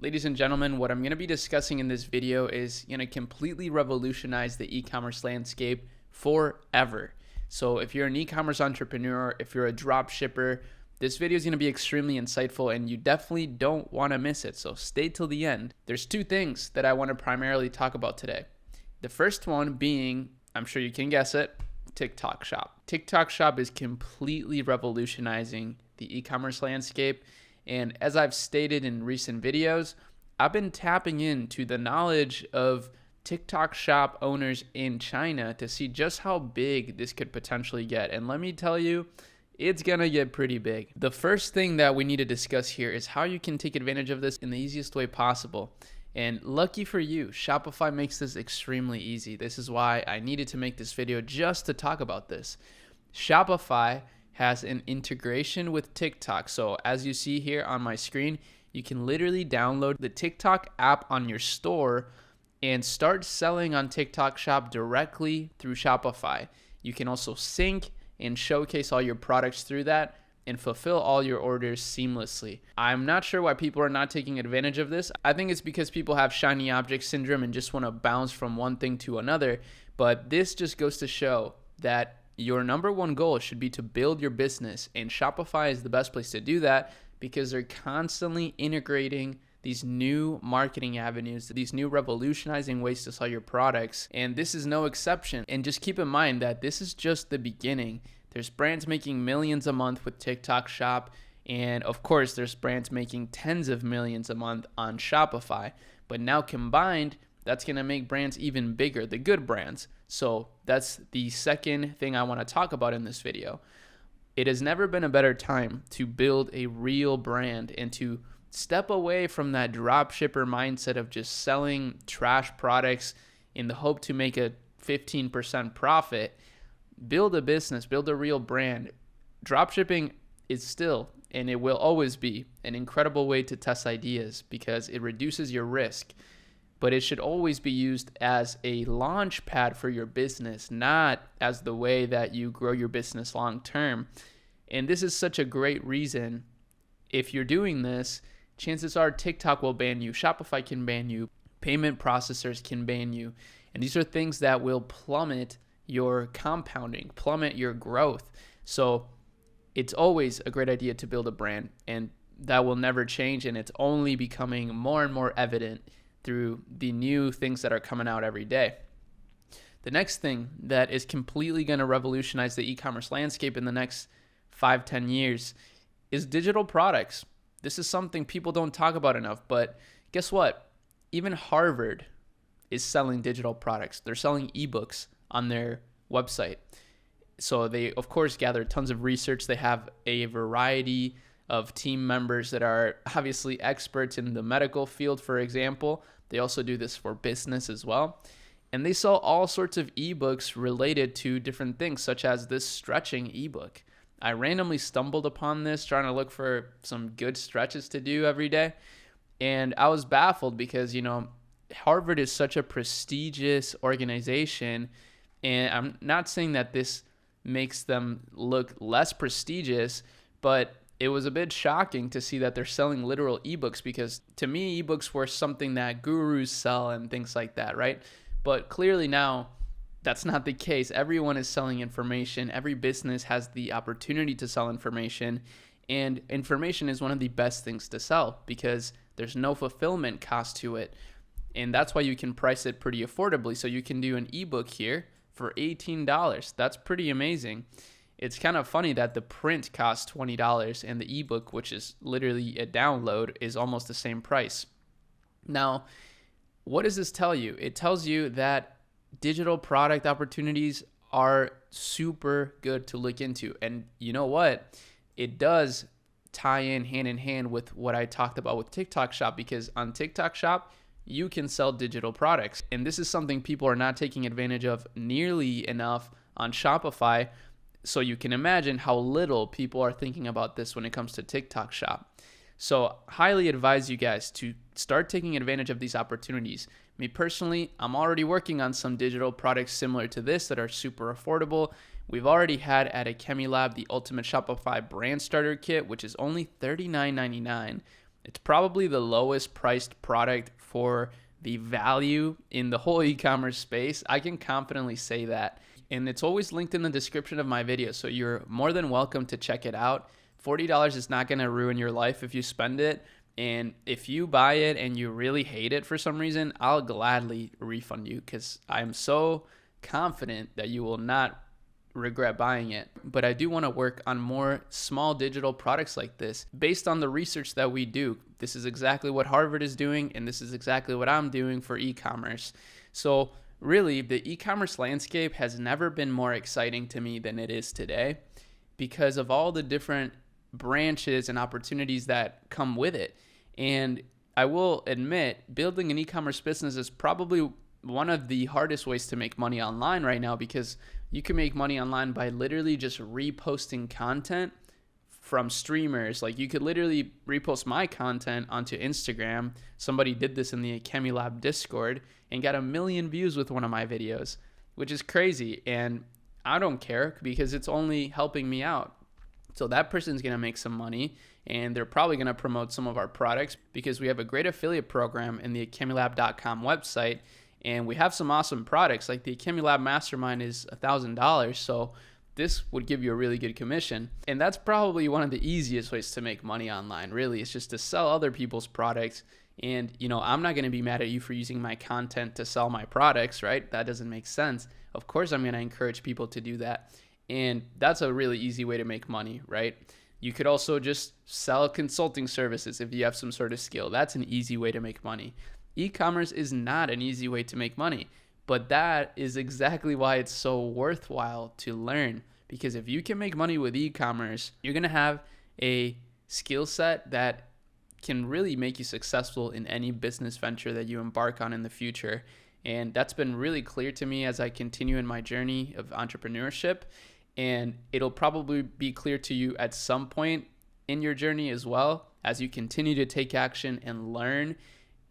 Ladies and gentlemen, what I'm going to be discussing in this video is going to completely revolutionize the e-commerce landscape forever. So if you're an e-commerce entrepreneur, if you're a drop shipper, this video is going to be extremely insightful and you definitely don't want to miss it. So stay till the end. There's two things that I want to primarily talk about today. The first one being, I'm sure you can guess it, TikTok Shop. TikTok Shop is completely revolutionizing the e-commerce landscape. And as I've stated in recent videos, I've been tapping into the knowledge of TikTok Shop owners in China to see just how big this could potentially get. And let me tell you, it's gonna get pretty big. The first thing that we need to discuss here is how you can take advantage of this in the easiest way possible. And lucky for you, Shopify makes this extremely easy. This is why I needed to make this video just to talk about this. Shopify has an integration with TikTok. So as you see here on my screen, you can literally download the TikTok app on your store and start selling on TikTok Shop directly through Shopify. You can also sync and showcase all your products through that and fulfill all your orders seamlessly. I'm not sure why people are not taking advantage of this. I think it's because people have shiny object syndrome and just want to bounce from one thing to another. But this just goes to show that your number one goal should be to build your business, and Shopify is the best place to do that because they're constantly integrating these new marketing avenues, these new revolutionizing ways to sell your products, and this is no exception. And just keep in mind that this is just the beginning. There's brands making millions a month with TikTok Shop, and of course there's brands making tens of millions a month on Shopify. But now combined, that's going to make brands even bigger, the good brands. So that's the second thing I want to talk about in this video. It has never been a better time to build a real brand and to step away from that drop shipper mindset of just selling trash products in the hope to make a 15% profit. Build a business, build a real brand. Drop shipping is still, and it will always be, an incredible way to test ideas because it reduces your risk. But it should always be used as a launch pad for your business, not as the way that you grow your business long term. And this is such a great reason. If you're doing this, chances are TikTok will ban you, Shopify can ban you, payment processors can ban you. And these are things that will plummet your compounding, plummet your growth. So it's always a great idea to build a brand, and that will never change. And it's only becoming more and more evident through the new things that are coming out every day. The next thing that is completely going to revolutionize the e-commerce landscape in the next 5-10 years is digital products. This is something people don't talk about enough, but guess what? Even Harvard is selling digital products. They're selling ebooks on their website. So they, of course, gather tons of research. They have a variety of team members that are obviously experts in the medical field, for example. They also do this for business as well. And they sell all sorts of ebooks related to different things, such as this stretching ebook. I randomly stumbled upon this trying to look for some good stretches to do every day. And I was baffled because, Harvard is such a prestigious organization. And I'm not saying that this makes them look less prestigious, but it was a bit shocking to see that they're selling literal ebooks, because to me, ebooks were something that gurus sell and things like that, right? But clearly now that's not the case. Everyone is selling information. Every business has the opportunity to sell information, and information is one of the best things to sell because there's no fulfillment cost to it. And that's why you can price it pretty affordably. So you can do an ebook here for $18. That's pretty amazing. It's kind of funny that the print costs $20 and the ebook, which is literally a download, is almost the same price. Now, what does this tell you? It tells you that digital product opportunities are super good to look into. And you know what? It does tie in hand with what I talked about with TikTok Shop, because on TikTok Shop, you can sell digital products. And this is something people are not taking advantage of nearly enough on Shopify. So you can imagine how little people are thinking about this when it comes to TikTok Shop. So highly advise you guys to start taking advantage of these opportunities. Me personally, I'm already working on some digital products similar to this that are super affordable. We've already had at Ecommerce the Ultimate Shopify Brand Starter Kit, which is only $39.99. It's probably the lowest priced product for the value in the whole e-commerce space. I can confidently say that. And it's always linked in the description of my video, so you're more than welcome to check it out. $40 is not going to ruin your life if you spend it. And if you buy it and you really hate it for some reason, I'll gladly refund you because I'm so confident that you will not regret buying it. But I do want to work on more small digital products like this based on the research that we do. This is exactly what Harvard is doing, and this is exactly what I'm doing for e-commerce. So really, the e-commerce landscape has never been more exciting to me than it is today because of all the different branches and opportunities that come with it. And I will admit, building an e-commerce business is probably one of the hardest ways to make money online right now, because you can make money online by literally just reposting content from streamers. Like, you could literally repost my content onto Instagram. Somebody did this in the Ecommerce Discord and got 1 million views with one of my videos, which is crazy. And I don't care because it's only helping me out. So that person's going to make some money, and they're probably going to promote some of our products because we have a great affiliate program in the ecommerce.com website. And we have some awesome products, like the Ecommerce Mastermind is $1,000. So this would give you a really good commission. And that's probably one of the easiest ways to make money online, really. It's just to sell other people's products. And, I'm not going to be mad at you for using my content to sell my products, right? That doesn't make sense. Of course, I'm going to encourage people to do that. And that's a really easy way to make money, right? You could also just sell consulting services if you have some sort of skill. That's an easy way to make money. E-commerce is not an easy way to make money, but that is exactly why it's so worthwhile to learn. Because if you can make money with e-commerce, you're going to have a skill set that can really make you successful in any business venture that you embark on in the future. And that's been really clear to me as I continue in my journey of entrepreneurship. And it'll probably be clear to you at some point in your journey as well, as you continue to take action and learn.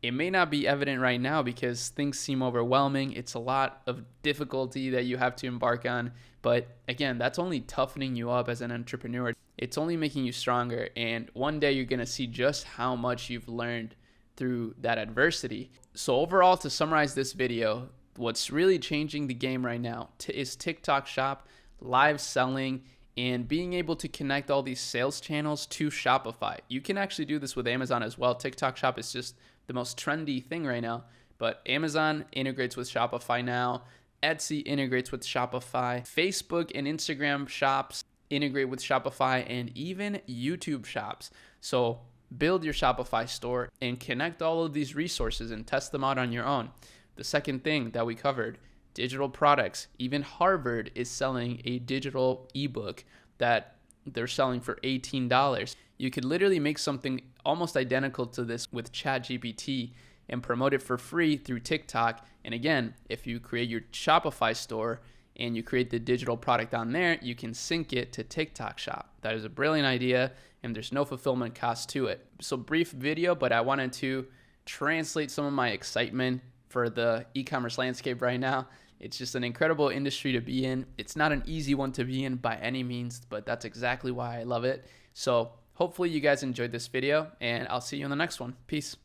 It may not be evident right now because things seem overwhelming. It's a lot of difficulty that you have to embark on. But again, that's only toughening you up as an entrepreneur. It's only making you stronger. And one day you're going to see just how much you've learned through that adversity. So overall, to summarize this video, what's really changing the game right now is TikTok Shop, live selling, and being able to connect all these sales channels to Shopify. You can actually do this with Amazon as well. TikTok Shop is just the most trendy thing right now, but Amazon integrates with Shopify now. Etsy integrates with Shopify. Facebook and Instagram shops integrate with Shopify, and even YouTube shops. So build your Shopify store and connect all of these resources and test them out on your own. The second thing that we covered, digital products. Even Harvard is selling a digital ebook that they're selling for $18. You could literally make something almost identical to this with ChatGPT and promote it for free through TikTok. And again, if you create your Shopify store and you create the digital product on there, you can sync it to TikTok Shop. That is a brilliant idea, and there's no fulfillment cost to it. So brief video, but I wanted to translate some of my excitement for the e-commerce landscape right now. It's just an incredible industry to be in. It's not an easy one to be in by any means, but that's exactly why I love it. So hopefully you guys enjoyed this video, and I'll see you in the next one. Peace.